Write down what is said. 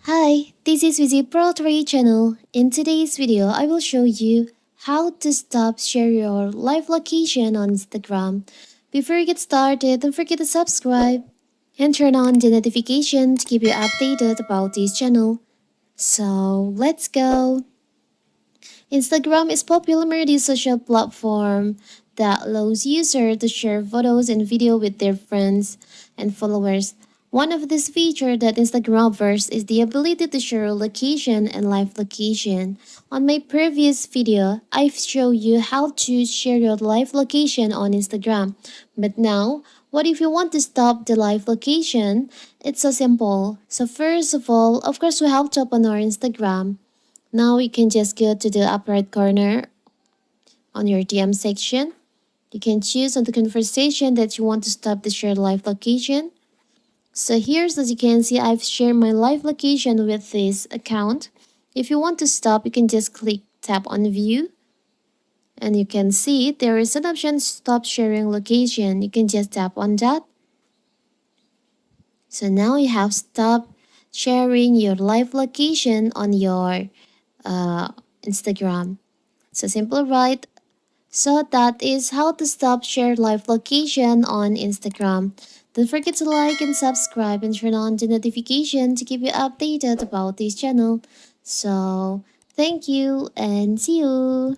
Hi, this is Visit Pro 3 channel. In today's video, I will show you how to stop share your live location on Instagram. Before you get started, don't forget to subscribe and turn on the notification to keep you updated about this channel. So let's go. Instagram is popular multi social platform that allows users to share photos and video with their friends and followers. One of these features that Instagram offers is the ability to share location and live location. On my previous video, I've shown you how to share your live location on Instagram. But now, what if you want to stop the live location? It's so simple. So first of all, of course, we have to open our Instagram. Now you can just go to the upper right corner on your DM section. You can choose on the conversation that you want to stop the shared live location. So here's, as you can see, I've shared my live location with this account. If you want to stop, you can just tap on view. And you can see there is an option stop sharing location. You can just tap on that. So now you have stopped sharing your live location on your Instagram. So simple, right? So that is how to stop share live location on Instagram. Don't forget to like and subscribe and turn on the notification to keep you updated about this channel. So thank you and see you.